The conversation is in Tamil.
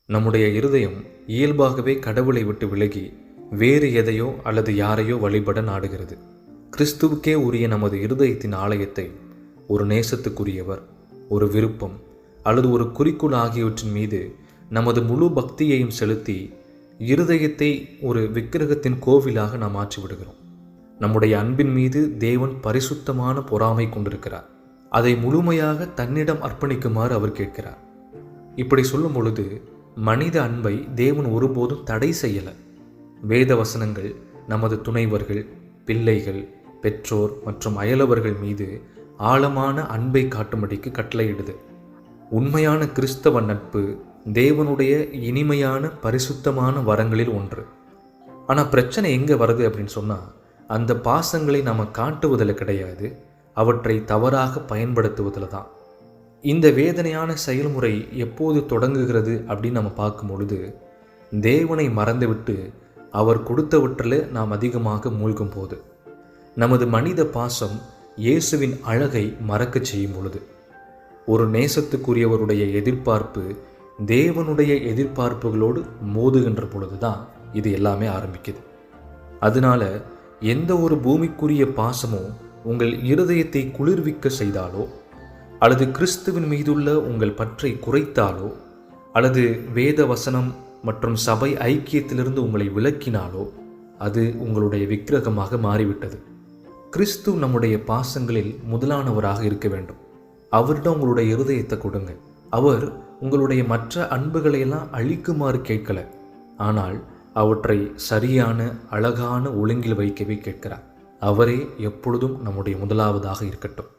நம்முடைய இருதயம் இயல்பாகவே கடவுளை விட்டு விலகி வேறு எதையோ அல்லது யாரையோ வழிபட நாடுகிறது. கிறிஸ்துவுக்கே உரிய நமது இருதயத்தின் ஆலயத்தை ஒரு நேசத்துக்குரியவர், ஒரு விருப்பம் அல்லது ஒரு குறிக்கோள் ஆகியவற்றின் மீது நமது முழு பக்தியையும் செலுத்தி இருதயத்தை ஒரு விக்கிரகத்தின் கோவிலாக நாம் மாற்றிவிடுகிறோம். நம்முடைய அன்பின் மீது தேவன் பரிசுத்தமான பொறாமை கொண்டிருக்கிறார். அதை முழுமையாக தன்னிடம் அர்ப்பணிக்குமாறு அவர் கேட்கிறார். இப்படி சொல்லும் பொழுது மனித அன்பை தேவன் ஒருபோதும் தடை செய்யலை. வேத வசனங்கள் நமது துணைவர்கள், பிள்ளைகள், பெற்றோர் மற்றும் அயலவர்கள் மீது ஆழமான அன்பை காட்டும்படிக்கு கட்டளையிடுது. உண்மையான கிறிஸ்தவ நட்பு தேவனுடைய இனிமையான பரிசுத்தமான வரங்களில் ஒன்று. ஆனால் பிரச்சனை எங்கே வருது அப்படின்னு சொன்னால், அந்த பாசங்களை நாம் காட்டுவதில் கிடையாது, அவற்றை தவறாக பயன்படுத்துவதில் தான். இந்த வேதனையான செயல்முறை எப்போது தொடங்குகிறது அப்படின்னு நம்ம பார்க்கும் பொழுது, தேவனை மறந்துவிட்டு அவர் கொடுத்தவற்றில் நாம் அதிகமாக மூழ்கும் போது, நமது மனித பாசம் இயேசுவின் அழகை மறக்கச் செய்யும் பொழுது, ஒரு நேசத்துக்குரியவருடைய எதிர்பார்ப்பு தேவனுடைய எதிர்பார்ப்புகளோடு மோதுகின்ற பொழுது தான் இது எல்லாமே ஆரம்பிக்குது. அதனால எந்த ஒரு பூமிக்குரிய பாசமும் உங்கள் இருதயத்தை குளிர்விக்க செய்தாலோ, அல்லது கிறிஸ்துவின் மீதுள்ள உங்கள் பற்றை குறைத்தாலோ, அல்லது வேத வசனம் மற்றும் சபை ஐக்கியத்திலிருந்து உங்களை விலக்கினாலோ, அது உங்களுடைய விக்கிரகமாக மாறிவிட்டது. கிறிஸ்து நம்முடைய பாசங்களில் முதலானவராக இருக்க வேண்டும். அவரிடம் உங்களுடைய இருதயத்தை கொடுங்க. அவர் உங்களுடைய மற்ற அன்புகளையெல்லாம் அழிக்குமாறு கேட்கல, ஆனால் அவற்றை சரியான அழகான ஒழுங்கில் வைக்கவே கேட்கிறார். அவரே எப்பொழுதும் நம்முடைய முதலாவதாக இருக்கட்டும்.